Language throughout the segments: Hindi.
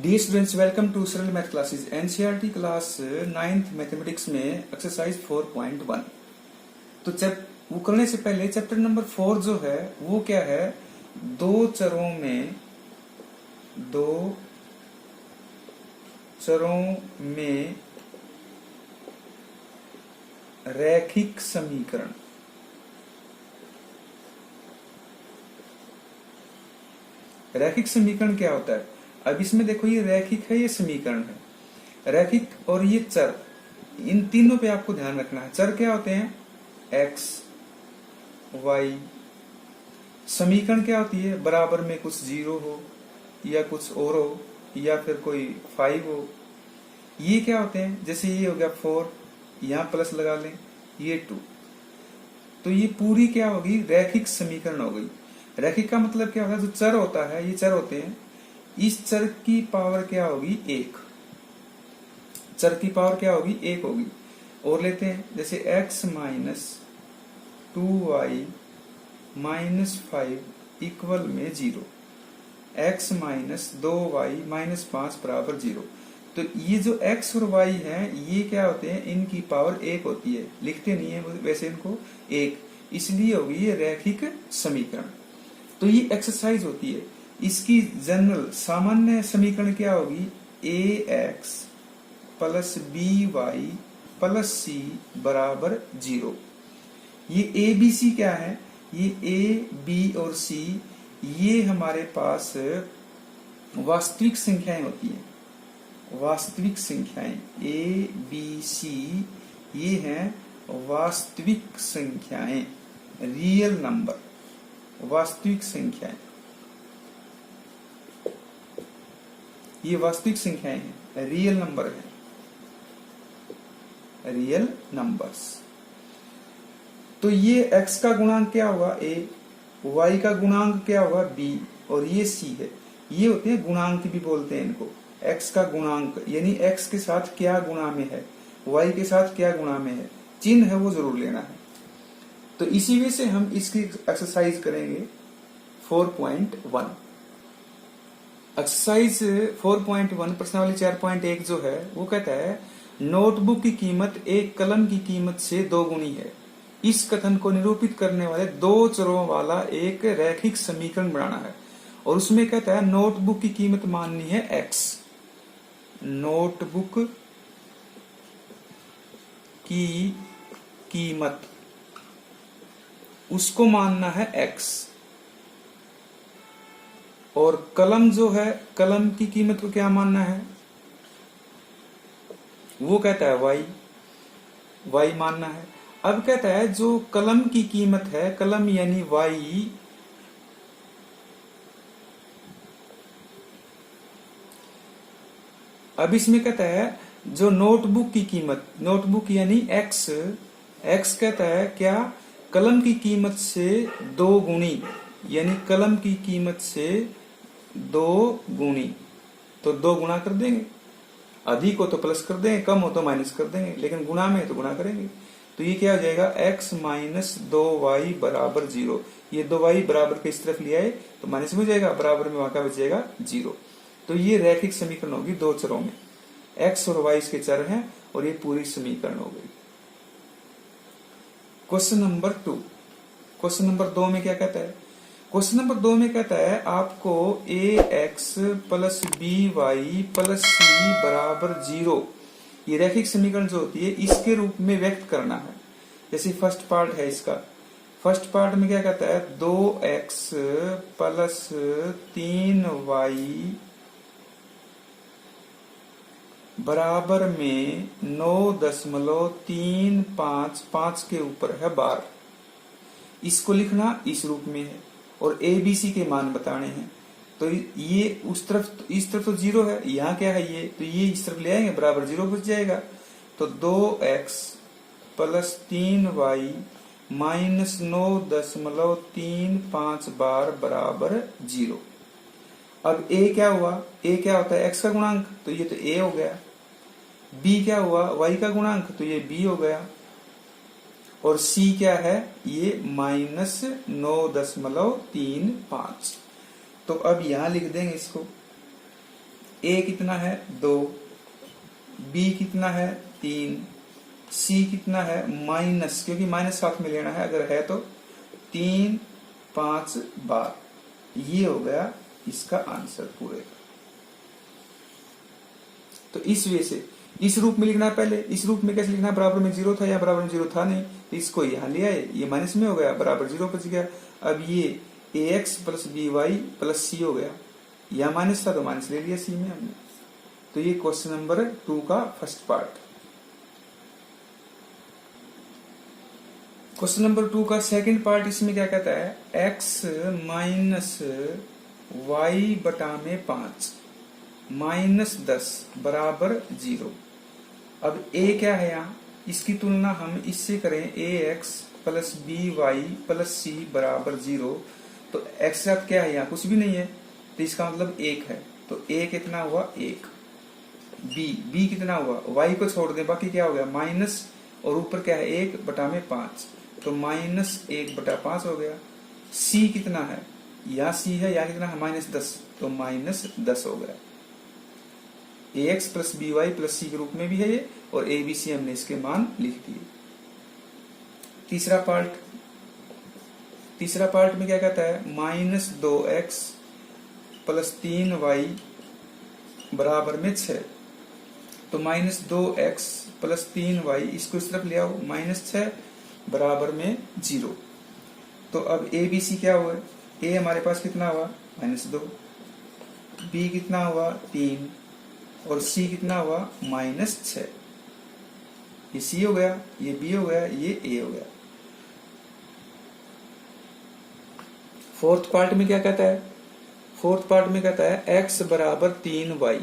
डियर स्टूडेंट्स, वेलकम टू सरल math classes. NCERT class 9th mathematics में एक्सरसाइज 4.1। तो वो करने से पहले चैप्टर नंबर 4 जो है वो क्या है, दो चरों में रैखिक समीकरण। रैखिक समीकरण क्या होता है? अब इसमें देखो, ये रैखिक है, ये समीकरण है। रैखिक और ये चर, इन तीनों पे आपको ध्यान रखना है। चर क्या होते हैं? X, Y. समीकरण क्या होती है? बराबर में कुछ 0 हो या कुछ और हो या फिर कोई 5 हो। ये क्या होते हैं? जैसे ये हो गया 4, यहां प्लस लगा लें, ये 2। तो ये पूरी क्या होगी? रैखिक समीकरण हो गई। रैखिक का मतलब क्या होता है? जो चर होता है, ये चर होते हैं, इस चर की पावर क्या होगी? 1। चर की पावर क्या होगी? 1 होगी। और लेते हैं, जैसे x minus 2y minus 5 equal में 0, x माइनस 2y माइनस 5 बराबर 0। तो ये जो x और y है, ये क्या होते हैं? इनकी पावर 1 होती है। लिखते नहीं है वैसे इनको 1, इसलिए होगी ये रैखिक समीकरण। तो ये एक्सरसाइज होती है। इसकी जनरल सामान्य समीकरण क्या होगी? ax plus by plus c बराबर 0। ये a b c क्या है? ये a b और c, ये हमारे पास वास्तविक संख्याएं होती हैं। वास्तविक संख्याएं a b c, ये हैं वास्तविक संख्याएं, रियल नंबर, वास्तविक संख्याएं। ये वास्तविक संख्याएं हैं, रियल नंबर है, रियल नंबर्स। तो ये x का गुणांक क्या होगा? a, y का गुणांक क्या होगा? b, और ये c है। ये होते हैं गुणांक भी बोलते हैं इनको। x का गुणांक यानी x के साथ क्या गुणा में है, y के साथ क्या गुणा में है, चिन्ह है वो जरूर लेना है। तो इसी वजह से हम इसकी एक्सरसाइज करेंगे 4.1। एक्सरसाइज 4.1 प्रश्नावली 4.1 जो है वो कहता है, नोटबुक की कीमत एक कलम की कीमत से 2 गुनी है। इस कथन को निरूपित करने वाले दो चरों वाला एक रैखिक समीकरण बनाना है। और उसमें कहता है नोटबुक की कीमत माननी है x। नोटबुक की कीमत उसको मानना है x, और कलम जो है, कलम की कीमत को क्या मानना है? वो कहता है y मानना है। अब कहता है जो कलम की कीमत है, कलम यानी y, अब इसमें कहता है जो नोटबुक की कीमत, नोटबुक यानी x कहता है क्या? कलम की कीमत से 2 गुनी, यानी कलम की कीमत से 2 गुनी। तो 2 गुना कर देंगे, अधिक हो तो प्लस कर देंगे, कम हो तो माइनस कर देंगे, लेकिन गुना में तो गुना करेंगे। तो ये क्या हो जाएगा? x माइनस 2y बराबर 0। ये 2y बराबर के इस तरफ लिया है तो माइनस में हो जाएगा, बराबर में वहां का बचेगा 0। तो ये रैखिक समीकरण होगी दो चरों में, x और y इसके चर हैं, और ये पूरी समीकरण हो गई। Question number 2। क्वेश्चन नंबर 2 में क्या कहता है? क्वेश्चन नंबर 2 में कहता है आपको ax plus by plus c बराबर 0, ये रैखिक समीकरण जो होती है इसके रूप में व्यक्त करना है। जैसे फर्स्ट पार्ट है इसका, फर्स्ट पार्ट में क्या कहता है? 2x प्लस 3y बराबर में 9.355 के ऊपर है बार। इसको लिखना इस रूप में है, और a b c के मान बताने हैं। तो ये उस तरफ, इस तरफ तो 0 है, यहाँ क्या है ये, तो ये इस तरफ ले आएंगे, बराबर 0 बच जाएगा। तो 2x प्लस 3y माइनस 9.35 बार बराबर 0। अब a क्या हुआ? a क्या होता है? x का गुणांक, तो ये तो a हो गया। b क्या हुआ? y का गुणांक, तो ये b हो गया। और c क्या है? ये माइनस 9.35। तो अब यहां लिख देंगे इसको, ए कितना है 2, बी कितना है 3, सी कितना है माइनस, क्योंकि माइनस साथ में लेना है, अगर है तो 3 5 बार। ये हो गया इसका आंसर पूरे का। तो इस वे से इस रूप में लिखना है पहले। इस रूप में कैसे लिखना है, बराबर में 0 था, या बराबर में 0 था नहीं, तो इसको यहाँ ले आए, ये माइनस में हो गया, बराबर 0 बच गया। अब ये ax plus by plus c हो गया, यहाँ माइनस था तो माइनस ले लिया c में हमने। तो ये क्वेश्चन नंबर 2 का फर्स्ट पार्ट। क्वेश्चन नंबर 2 का सेकंड पार्ट, इसमें क्या कहता है, x माइनस वाई बटा में 5 माइनस 10 बराबर 0। अब a क्या है यहाँ, इसकी तुलना हम इससे करें, ax plus by plus c बराबर 0। तो x साथ क्या है यहाँ, कुछ भी नहीं है, तो इसका मतलब 1 है। तो a कितना हुआ 1, b कितना हुआ, y को छोड़ दें, बाकी क्या हो गया माइनस, और ऊपर क्या है 1 बटा में 5, तो माइनस 1 बटा 5 हो गया। c कितना है, यहाँ c है, यहाँ कितना है माइनस 10, तो माइनस 10 हो गया। ax plus by plus c के रूप में भी है ये, और a b c हमने इसके मान लिख दिए। तीसरा पार्ट में क्या कहता है, माइनस 2x प्लस 3y बराबर में 6। तो माइनस 2x प्लस 3y, इसको इस तरफ ले आओ, माइनस 6 बराबर में 0। तो अब a b c क्या हुआ, a हमारे पास कितना हुआ माइनस 2, b कितना हुआ 3, और c कितना हुआ माइनस 6। ये c हो गया, ये b हो गया, ये a हो गया। फोर्थ पार्ट में क्या कहता है, फोर्थ पार्ट में कहता है x बराबर 3y,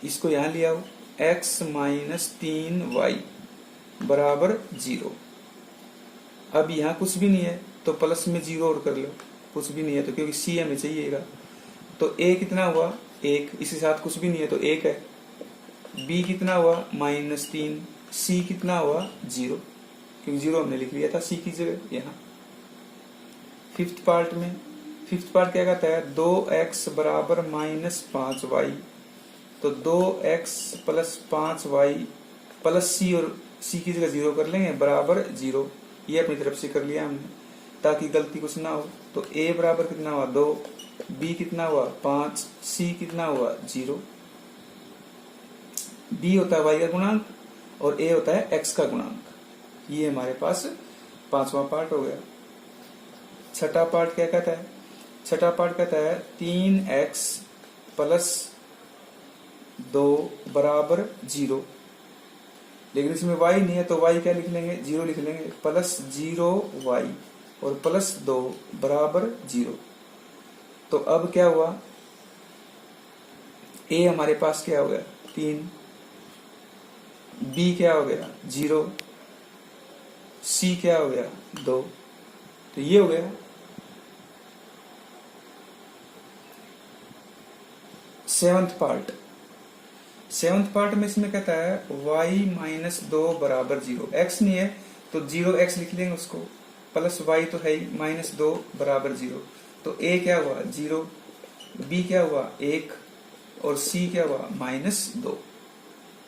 इसको यहां ले आओ, x माइनस 3y बराबर 0। अब यहाँ कुछ भी नहीं है तो प्लस में 0 और कर लो, कुछ भी नहीं है तो, क्योंकि c हमें चाहिएगा। तो a कितना हुआ 1, इसके साथ कुछ भी नहीं है तो 1 है। b कितना हुआ माइनस 3, c कितना हुआ 0, क्योंकि 0 हमने लिख लिया था c की जगह यहाँ। फिफ्थ पार्ट क्या कहता है, 2x बराबर माइनस 5y। तो 2x plus 5y plus c, और c की जगह 0 कर लेंगे, बराबर 0। ये अपनी तरफ से कर लिया हमने ताकि गलती कुछ ना हो। तो a बराबर कितना हुआ 2, b कितना हुआ 5, c कितना हुआ 0। b होता है y का गुणांक और a होता है x का गुणांक। ये हमारे पास पांचवा पार्ट हो गया। छठा पार्ट क्या कहता है, छठा पार्ट कहता है 3x प्लस 2 बराबर 0। लेकिन इसमें y नहीं है तो y क्या लिख लेंगे 0 लिख लेंगे, प्लस 0y और प्लस 2 बराबर 0। तो अब क्या हुआ, a हमारे पास क्या हो गया 3, b क्या हो गया 0, c क्या हो गया 2। तो ये हो गया। सेवंथ पार्ट में इसमें कहता है y माइनस 2 बराबर 0। x नहीं है तो 0x लिख लेंगे उसको, प्लस y तो है ही माइनस 2 बराबर 0। तो a क्या हुआ 0, b क्या हुआ 1 और c क्या हुआ माइनस 2।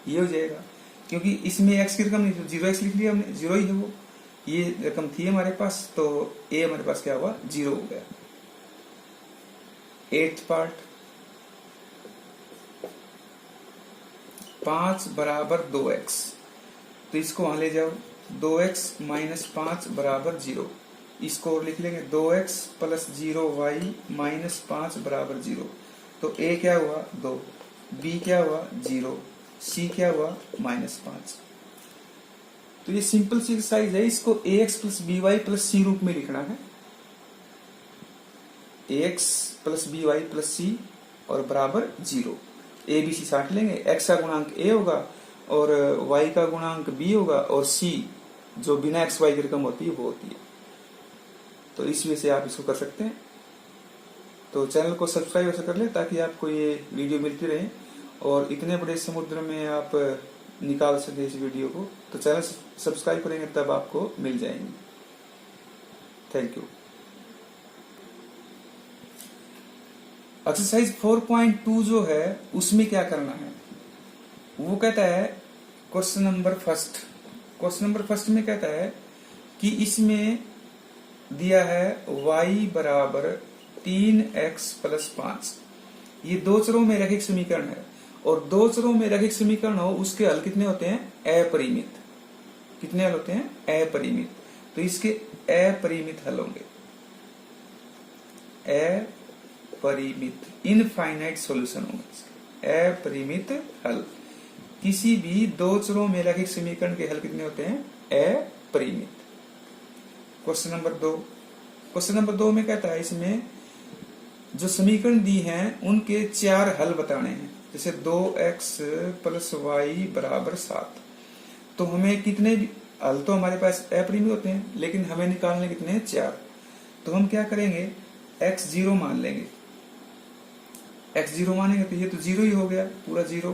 ये हो जाएगा, क्योंकि इसमें x की रकम नहीं थी, 0x लिख लिया हमने, 0 ही है वो, ये रकम थी हमारे पास, तो a हमारे पास क्या हुआ 0 हो गया। एट्थ पार्ट, 5 बराबर 2x, तो इसको वहां ले जाओ, 2x माइनस 5 बराबर 0। इसको और लिख लेंगे 2x प्लस 0y माइनस 5 बराबर 0। तो a क्या हुआ 2, b क्या हुआ 0, c क्या हुआ माइनस 5। तो ये सिंपल सी एक्सरसाइज है, इसको ax plus by plus c रूप में लिखना है। ax plus by plus c और बराबर 0। a b c साठ लेंगे, x का गुणांक a होगा और y का गुणांक b होगा, और c जो बिना x y की रकम होती है वो होती है। तो इस वजह से आप इसको कर सकते हैं। तो चैनल को सब्सक्राइब ऐसे कर ले ताकि आपको ये वीडियो मिलती रहे, और इतने बड़े समुद्र में आप निकाल सके इस वीडियो को। तो चैनल सब्सक्राइब करेंगे तब आपको मिल जाएंगे। Thank you. एक्सरसाइज 4.2 जो है उसमें क्या करना है, वो कहता है क्वेश्चन नंबर फर्स्ट में कहता है कि इसमें दिया है y बराबर 3x प्लस 5। ये दो चरों में रैखिक समीकरण है, और दो चरों में रैखिक समीकरण हो उसके हल कितने होते हैं, अपरिमित। कितने हल होते हैं, अपरिमित। तो इसके अपरिमित हल होंगे, अपरिमित, इनफाइनाइट सॉल्यूशन होंगे, अपरिमित हल। किसी भी दो चरों में रैखिक समीकरण के हल कितने होते हैं, अपरिमित। क्वेश्चन नंबर दो में कहता है इसमें जो समीकरण दी हैं उनके 4 हल बताने हैं। जैसे 2x प्लस वाई बराबर 7, तो हमें कितने भी हल तो हमारे पास अपरिमित होते हैं, लेकिन हमें निकालने कितने हैं, 4। तो हम क्या करेंगे, x0 मान लेंगे। x0 मानेंगे तो ये तो 0 ही हो गया, पूरा 0,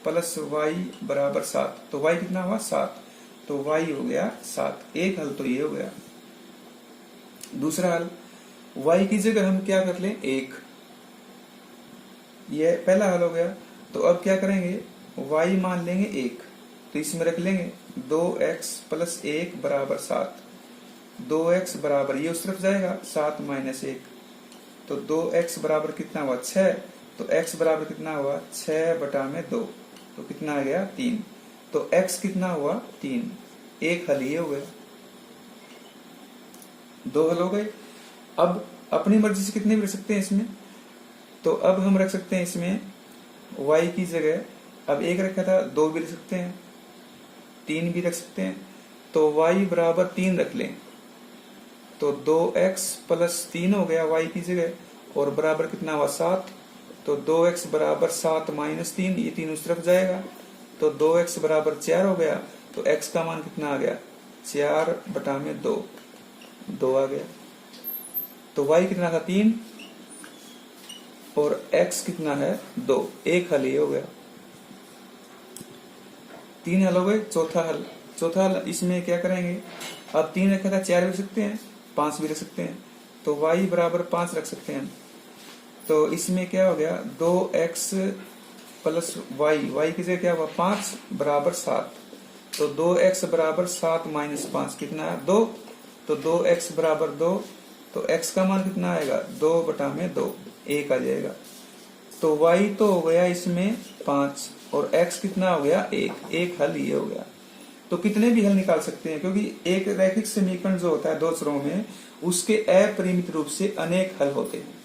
प्लस y बराबर 7, तो y कितना हुआ, 7, तो y हो गया 7। एक हल तो ये हो गया। दूसरा हल, y की जगह हम क्या कर लें, 1, ये पहला हल हो गया। तो अब क्या करेंगे, y मान लेंगे 1, तो इसमें रख लेंगे 2x प्लस 1 बराबर 7। 2x बराबर, ये उस तरफ जाएगा, 7 माइनस 1, तो 2x बराबर कितना हुआ, 6। तो x बराबर कितना हुआ, 6 बटा में 2, तो कितना आ गया, 3। तो x कितना हुआ, 3। एक हल ये हो गया, 2 हल हो गए। अब अपनी मर्जी से कितने भी रख सकते हैं इसमें, तो अब हम रख सकते हैं इसमें y की जगह, अब 1 रखा था, 2 भी रख सकते हैं, 3 भी रख सकते हैं। तो y बराबर 3 रख लें, तो 2x प्लस 3 हो गया y की जगह, और बराबर कितना हुआ, 7। तो 2x बराबर 7 माइनस 3, ये 3 उस तरफ जाएगा, तो 2x बराबर 4 हो गया। तो x का मान कितना आ गया, 4 बटा में 2, 2 आ गया। तो y कितना था, 3, और x कितना है, 2। एक हल ये हो गया, 3 हल हो गए। चौथा हल इसमें क्या करेंगे, अब 3 रखा था, 4 भी रख सकते हैं, 5 भी रख सकते हैं, तो y बराबर 5 रख सकते हैं। तो इसमें क्या हो गया, 2x प्लस y की जगह क्या हुआ, 5 बराबर 7। तो 2x बराबर 7 माइनस 5 कितना है, 2। तो 2x बराबर 2, तो x का मान कितना आएगा, 2 बटा में 2, 1 आ जाएगा। तो y तो हो गया इसमें 5, और x कितना हो गया, 1। एक हल ये हो गया। तो कितने भी हल निकाल सकते हैं, क्योंकि एक रैखिक समीकरण जो होता है दो चरों में, उसके अपरिमित रूप से अनेक हल होते हैं।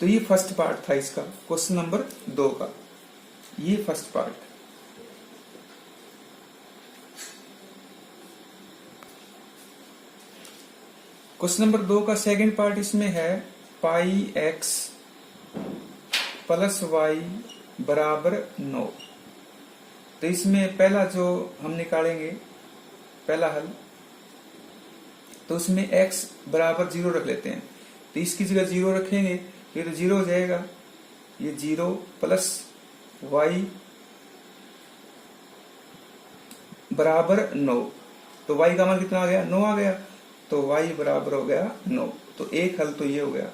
तो ये फर्स्ट पार्ट था इसका, क्वेश्चन नंबर 2 का, ये फर्स्ट पार्ट। क्वेश्चन नंबर 2 का सेकंड पार्ट इसमें है, पाई x प्लस वाई बराबर 9। तो इसमें पहला जो हम निकालेंगे, पहला हल, तो उसमें x बराबर 0 रख लेते हैं। तो इसकी जगह 0 रखेंगे, ये तो 0 हो जाएगा, ये 0 प्लस y बराबर 9। तो y का मान कितना आ गया, 9 आ गया। तो y बराबर हो गया 9। तो एक हल तो ये हो गया।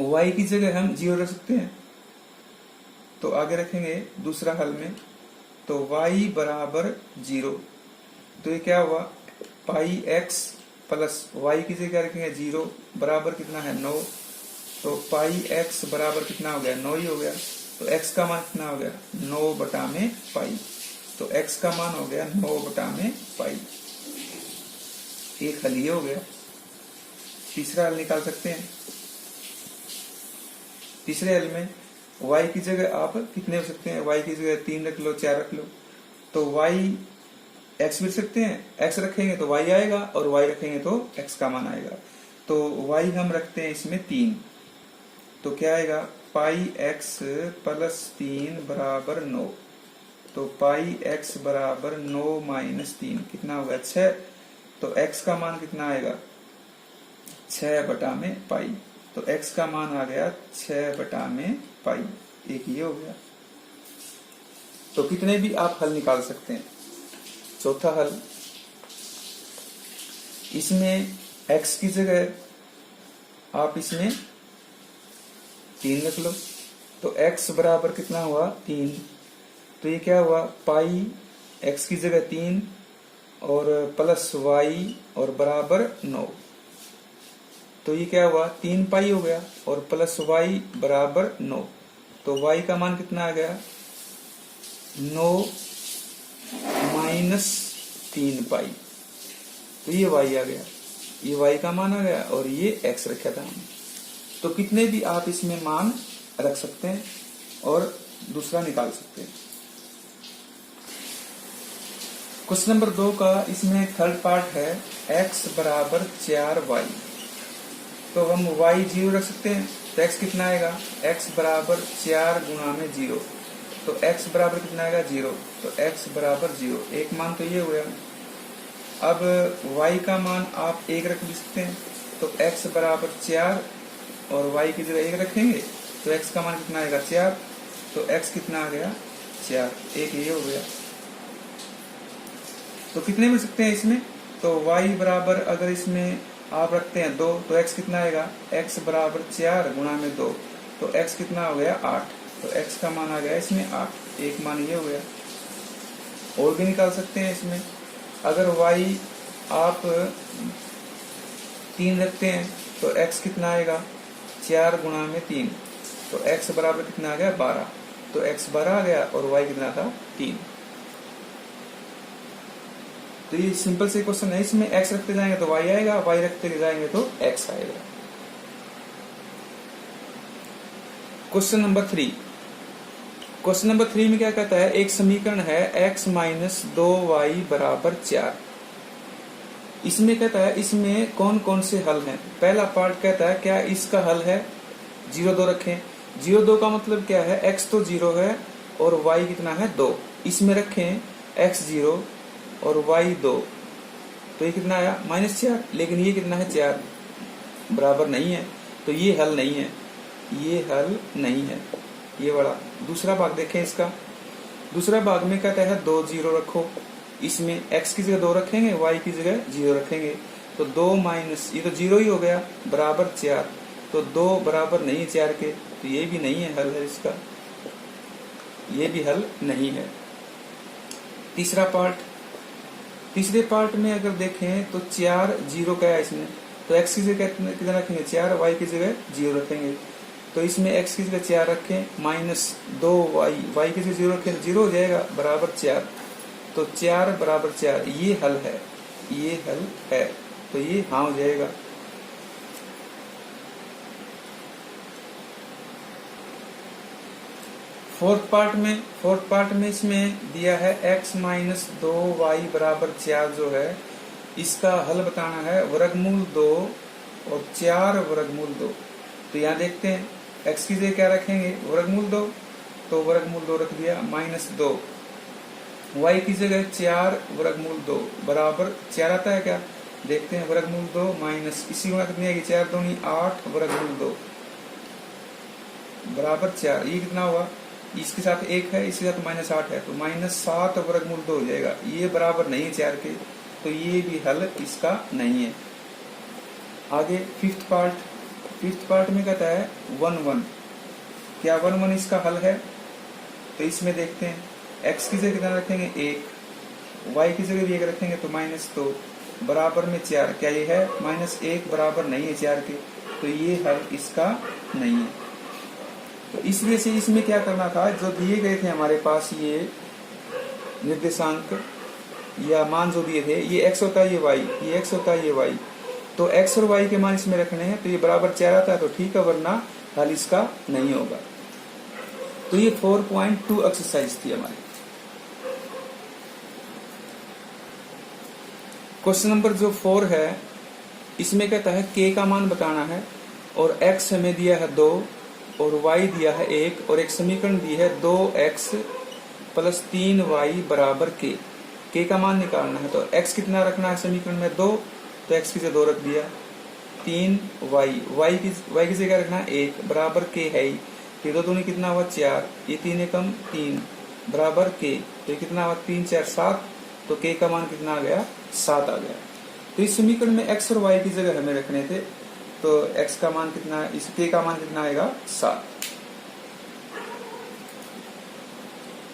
y की जगह हम 0 रख सकते हैं, तो आगे रखेंगे दूसरा हल में, तो y बराबर 0। तो ये क्या हुआ, पाई x प्लस y की जगह रखेंगे 0, बराबर कितना है, 9। तो पाई x बराबर कितना हो गया, 9 ही हो गया। तो x का मान कितना हो गया, 9 बटा में पाई। तो x का मान हो गया 9 बटा में पाई। एक हल ये हो गया। तीसरा हल निकाल सकते हैं। तीसरे हल में y की जगह आप कितने हो सकते हैं, y की जगह 3 रख लो, 4 रख लो। तो y x भी रख सकते हैं, x रखेंगे तो y आएगा, और y रखेंगे तो x का मान आएगा। तो y हम रखते हैं इसमें 3, तो क्या आएगा, पाई x प्लस 3 बराबर 9। तो पाई x बराबर 9 माइनस 3 कितना होगा, 6। तो x का मान कितना आएगा, 6 बटा में पाई। तो x का मान आ गया 6 बटा में पाई। एक ये हो गया। तो कितने भी आप हल निकाल सकते हैं। चौथा हल, इसमें x की जगह आप इसमें 3 रख लो, तो x बराबर कितना हुआ 3। तो ये क्या हुआ पाई x की जगह 3 और प्लस y और बराबर 9। तो ये क्या हुआ 3 पाई हो गया और प्लस y बराबर 9। तो y का मान कितना आ गया 9 माइनस 3 पाई। तो ये y आ गया, ये y का मान आ गया और ये x रखा था हमने। तो कितने भी आप इसमें मान रख सकते हैं और दूसरा निकाल सकते हैं। क्वेश्चन नंबर 2 का इसमें थर्ड पार्ट है x बराबर 4y। तो हम y 0 रख सकते हैं, तो x कितना आएगा x बराबर 4 गुणा में 0। तो x बराबर कितना आएगा 0, तो x बराबर 0। एक मान तो ये हुआ। अब y का मान आप 1 रख भी सकते हैं, तो x बराबर 4 और y की जगह 1 रखेंगे तो x का मान कितना आएगा 4। तो x कितना आ गया 4, एक ये हो गया। तो कितने मिल सकते हैं इसमें, तो y बराबर अगर इसमें आप रखते हैं 2, तो x कितना आएगा x बराबर 4 गुणा में 2, तो x कितना हो गया 8। तो x का मान आ गया इसमें 8, एक मान ये हो गया। और भी निकाल सकते हैं इसमें, अगर y आप 3 रखते हैं तो x कितना आएगा 4 गुणा में 3, तो x बराबर कितना आ गया 12। तो x 12 आ गया और y कितना था 3। तो ये सिंपल से क्वेश्चन है, इसमें x रखते जाएंगे तो y आएगा, y रखते जाएंगे तो x आएगा। Question number 3। क्वेश्चन नंबर 3 में क्या कहता है, एक समीकरण है x माइनस 2y बराबर 4। इसमें कहता है इसमें कौन कौन से हल हैं। पहला पार्ट कहता है क्या इसका हल है 0-2 रखें। 0-2 का मतलब क्या है, x तो 0 है और y कितना है 2, इसमें रखें x 0 और y 2, तो ये कितना आया -4। लेकिन ये कितना है 4, बराबर नहीं है, तो ये हल नहीं है, ये हल नहीं है ये वाला। दूसरा भाग देखें इसका, दूसरा भाग में कहता है 2 0 रखो, इसमें x की जगह 2 रखेंगे, y की जगह 0 रखेंगे, तो 2 माइनस ये तो 0 ही हो गया बराबर 4। तो 2 बराबर नहीं है 4 के, तो ये भी नहीं है, हल है इसका, ये भी हल नहीं है। तीसरा पार्ट, तीसरे पार्ट में अगर देखें तो 4 0 क्या है इसमें, तो x की जगह कितना रखेंगे 4, y की जगह 0 रखेंगे, तो इसमें x की जगह 4 रखें -2y, y की जगह 0 रखें 0 हो जाएगा बराबर 4। तो 4 बराबर 4, ये हल है, ये हल है, तो ये हाँ हो जाएगा। फोर्थ पार्ट में इसमें दिया है x माइनस 2y बराबर 4 जो है, इसका हल बताना है वर्गमूल 2 और 4 वर्गमूल 2। तो यहाँ देखते हैं x की जगह क्या रखेंगे वर्गमूल 2, तो वर्गमूल 2 रख दिया -2, y की जगह 4 वर्गमूल 2 बराबर 4 आता है क्या, देखते हैं वर्गमूल 2 माइनस इसी को कितनी आएगी 4 दूनी 8 वर्गमूल 2 बराबर 4। ये कितना हुआ, इसके साथ 1 है, इसके साथ -8 है, तो -7 वर्गमूल 2 हो जाएगा। ये बराबर नहीं है 4 के, तो ये भी हल इसका नहीं है। आगे फिफ्थ पार्ट में कहता है 1 1, क्या 1 1 इसका हल है, तो इसमें देखते हैं x की जगह कितना रखेंगे 1, y की जगह भी 1 रखेंगे तो -2 बराबर में 4, क्या ये है -1 बराबर नहीं है 4 के, तो ये हल इसका नहीं है। तो इस वजह से इसमें क्या करना था, जो दिए गए थे हमारे पास ये निर्देशांक या मान जो दिए थे, ये x होता है ये y, ये x होता है ये y, तो x और y के मान इसमें रखने हैं, तो ये बराबर 4 आता है तो ठीक है, वरना हल इसका नहीं होगा। तो ये 4.2 एक्सरसाइज थी हमारी। क्वेश्चन नंबर जो 4 है, इसमें कहता है k का मान बताना है और x हमें दिया है 2 और y दिया है 1 और एक समीकरण दी है 2x प्लस 3y बराबर k का मान निकालना है। तो x कितना रखना है समीकरण में 2, तो x की जगह 2 रख दिया, 3y की जगह रखना है 1 बराबर k है ही, ये 2 दूनी कितना हुआ 4, ये 3 एकम 3 बराबर k, तो ये कितना हुआ 3 4 7, तो k का मान कितना आ गया 7 आ गया। तो इस समीकरण में x और y की जगह हमें रखने थे तो x का मान कितना है, इस k का मान कितना आएगा 7।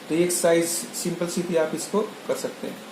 तो ये एक्सरसाइज सिंपल सी थी, आप इसको कर सकते हैं।